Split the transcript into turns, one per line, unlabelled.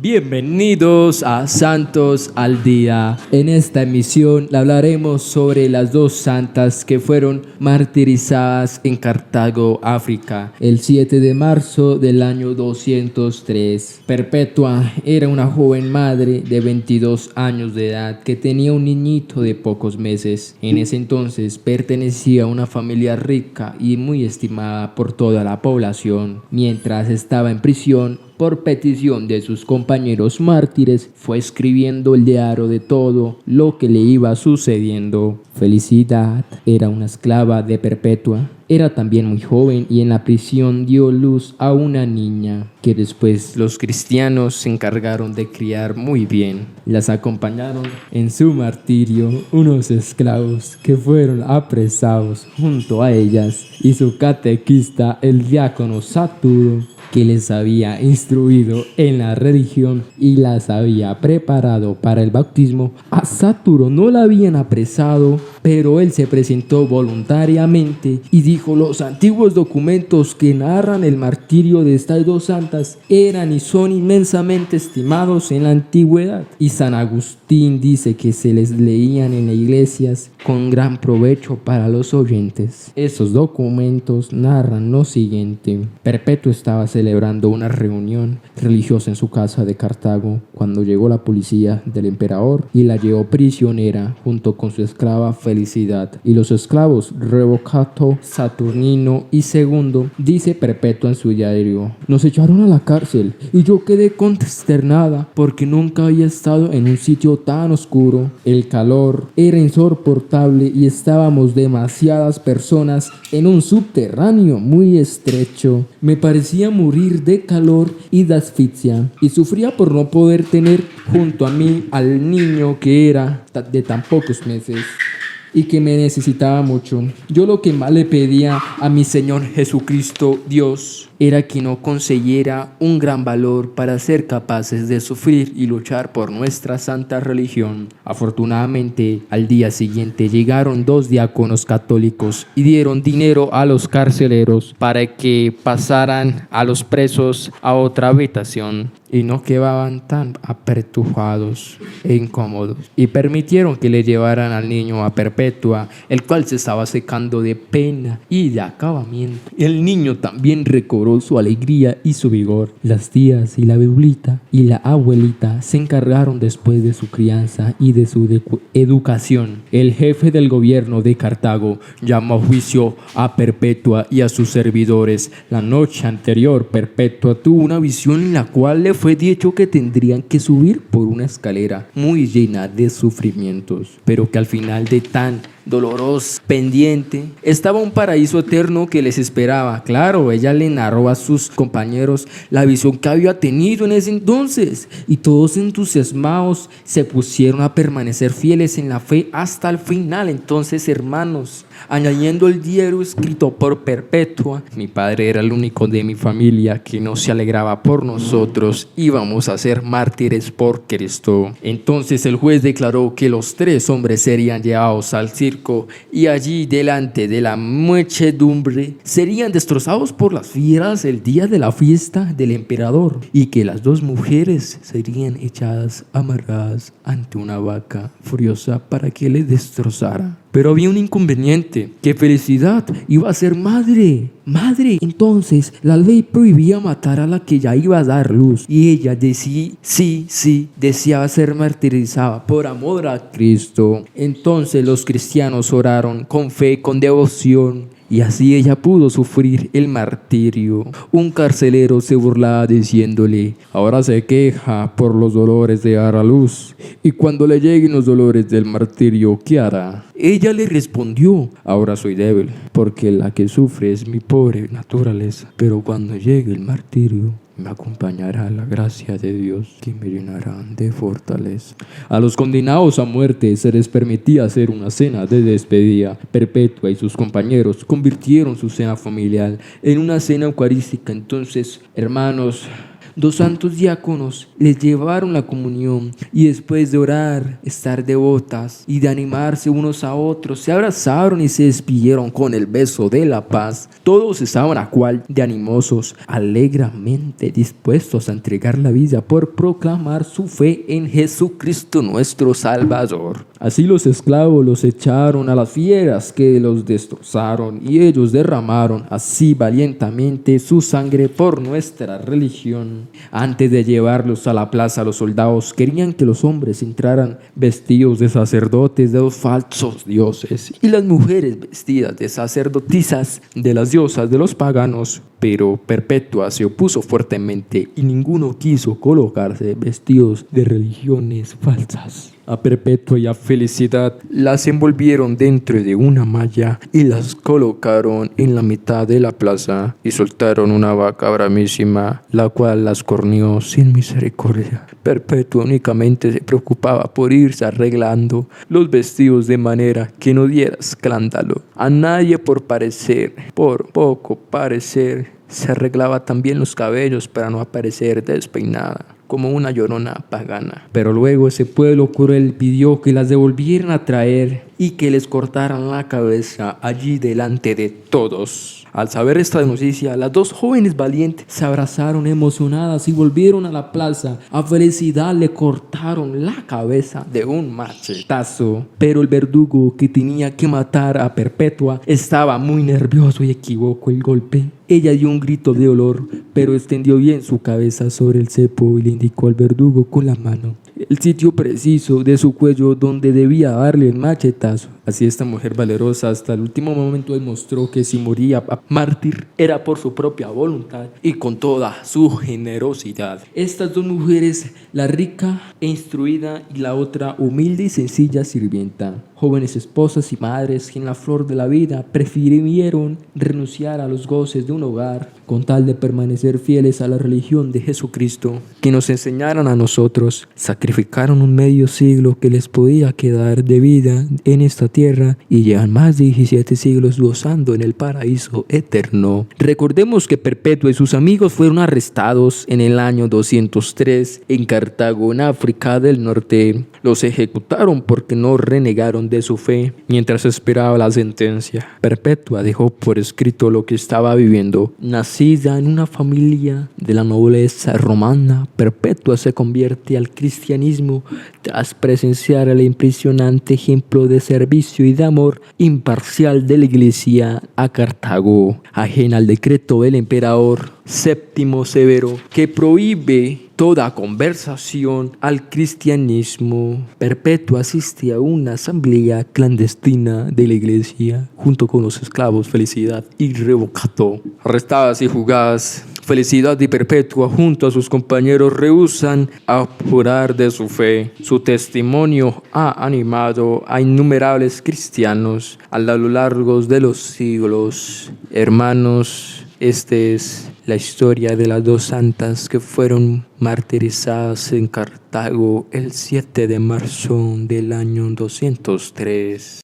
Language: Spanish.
Bienvenidos a Santos al Día. En esta emisión hablaremos sobre las dos santas que fueron martirizadas en Cartago, África, el 7 de marzo del año 203. Perpetua era una joven madre de 22 años de edad que tenía un niñito de pocos meses. En ese entonces pertenecía a una familia rica y muy estimada por toda la población. Mientras estaba en prisión, por petición de sus compañeros mártires, fue escribiendo el diario de todo lo que le iba sucediendo. Felicidad era una esclava de Perpetua. Era también muy joven y en la prisión dio luz a una niña que después los cristianos se encargaron de criar muy bien. Las acompañaron en su martirio unos esclavos que fueron apresados junto a ellas y su catequista, el diácono Saturo, que les había instruido en la religión y las había preparado para el bautismo. A Saturo no la habían apresado, pero él se presentó voluntariamente y dijo: los antiguos documentos que narran el martirio de estas dos santas eran y son inmensamente estimados en la antigüedad, y San Agustín dice que se les leían en las iglesias con gran provecho para los oyentes. Esos documentos narran lo siguiente: Perpetua estaba celebrando una reunión religiosa en su casa de Cartago cuando llegó la policía del emperador y la llevó prisionera junto con su esclava Felicidad y los esclavos Revocato, Saturnino y Segundo. Dice Perpetua en su diario: nos echaron a la cárcel y yo quedé consternada porque nunca había estado en un sitio tan oscuro. El calor era insoportable y estábamos demasiadas personas en un subterráneo muy estrecho. Me parecía morir de calor y de asfixia y sufría por no poder tener junto a mí al niño que era de tan pocos meses y que me necesitaba mucho. Yo lo que más le pedía a mi Señor Jesucristo Dios era que no concediera un gran valor para ser capaces de sufrir y luchar por nuestra santa religión. Afortunadamente, al día siguiente llegaron dos diáconos católicos y dieron dinero a los carceleros para que pasaran a los presos a otra habitación y no quedaban tan apertujados e incómodos, y permitieron que le llevaran al niño a Perpetua, el cual se estaba secando de pena y de acabamiento. El niño también recobró su alegría y su vigor. Las tías y la abuelita se encargaron después de su crianza y de su educación. El jefe del gobierno de Cartago llamó a juicio a Perpetua y a sus servidores. La noche anterior, Perpetua tuvo una visión en la cual le fue dicho que tendrían que subir por una escalera muy llena de sufrimientos, pero que al final de tan doloroso pendiente estaba un paraíso eterno que les esperaba. Claro, ella le narró a sus compañeros la visión que había tenido en ese entonces, y todos entusiasmados se pusieron a permanecer fieles en la fe hasta el final. Entonces, hermanos, añadiendo el diario escrito por Perpetua: mi padre era el único de mi familia que no se alegraba por nosotros, íbamos a ser mártires por Cristo. Entonces el juez declaró que los tres hombres serían llevados al circo y allí delante de la muchedumbre serían destrozados por las fieras el día de la fiesta del emperador, y que las dos mujeres serían echadas amarradas ante una vaca furiosa para que les destrozara. Pero había un inconveniente, que Felicidad iba a ser madre. Entonces la ley prohibía matar a la que ya iba a dar luz, y ella deseaba ser martirizada por amor a Cristo. Entonces los cristianos oraron con fe, con devoción, y así ella pudo sufrir el martirio. Un carcelero se burlaba diciéndole: ahora se queja por los dolores de dar a luz, y cuando le lleguen los dolores del martirio, ¿qué hará? Ella le respondió: ahora soy débil, porque la que sufre es mi pobre naturaleza, pero cuando llegue el martirio me acompañará la gracia de Dios, que me llenará de fortaleza. A los condenados a muerte se les permitía hacer una cena de despedida. Perpetua y sus compañeros convirtieron su cena familiar en una cena eucarística. Entonces, hermanos, 2 santos diáconos les llevaron la comunión y después de orar, estar devotas y de animarse unos a otros, se abrazaron y se despidieron con el beso de la paz. Todos estaban a cual de animosos, alegremente dispuestos a entregar la vida por proclamar su fe en Jesucristo nuestro Salvador. Así los esclavos los echaron a las fieras que los destrozaron y ellos derramaron así valientemente su sangre por nuestra religión. Antes de llevarlos a la plaza, los soldados querían que los hombres entraran vestidos de sacerdotes de los falsos dioses y las mujeres vestidas de sacerdotisas de las diosas de los paganos. Pero Perpetua se opuso fuertemente y ninguno quiso colocarse vestidos de religiones falsas. A Perpetua y a Felicidad las envolvieron dentro de una malla y las colocaron en la mitad de la plaza y soltaron una vaca bramísima, la cual las corneó sin misericordia. Perpetua únicamente se preocupaba por irse arreglando los vestidos de manera que no diera escándalo a nadie por poco parecer. Se arreglaba también los cabellos para no aparecer despeinada, como una llorona pagana. Pero luego ese pueblo cruel pidió que las devolvieran a traer y que les cortaran la cabeza allí delante de todos. Al saber esta noticia, las 2 jóvenes valientes se abrazaron emocionadas y volvieron a la plaza. A Felicidad le cortaron la cabeza de un machetazo, pero el verdugo que tenía que matar a Perpetua estaba muy nervioso y equivocó el golpe. Ella dio un grito de dolor, pero extendió bien su cabeza sobre el cepo y le indicó al verdugo con la mano el sitio preciso de su cuello donde debía darle el machetazo. Así esta mujer valerosa hasta el último momento demostró que si moría mártir era por su propia voluntad y con toda su generosidad. Estas 2 mujeres, la rica e instruida y la otra humilde y sencilla sirvienta, jóvenes esposas y madres que en la flor de la vida prefirieron renunciar a los goces de un hogar con tal de permanecer fieles a la religión de Jesucristo que nos enseñaron a nosotros, sacrificaron un medio siglo que les podía quedar de vida en esta tierra y llevan más de 17 siglos gozando en el paraíso eterno. Recordemos que Perpetua y sus amigos fueron arrestados en el año 203 en Cartago, en África del Norte. Los ejecutaron porque no renegaron de su fe mientras esperaba la sentencia. Perpetua dejó por escrito lo que estaba viviendo. Nacida en una familia de la nobleza romana, Perpetua se convierte al cristianismo tras presenciar el impresionante ejemplo de servicio y de amor imparcial de la iglesia a Cartago, ajena al decreto del emperador Séptimo Severo, que prohíbe toda conversación al cristianismo. Perpetua asistía a una asamblea clandestina de la iglesia junto con los esclavos Felicidad y Revocato. Arrestadas y juzgadas, Felicidad y Perpetua junto a sus compañeros rehúsan abjurar de su fe. Su testimonio ha animado a innumerables cristianos a lo largo de los siglos. Hermanos, esta es la historia de las 2 santas que fueron martirizadas en Cartago el 7 de marzo del año 203.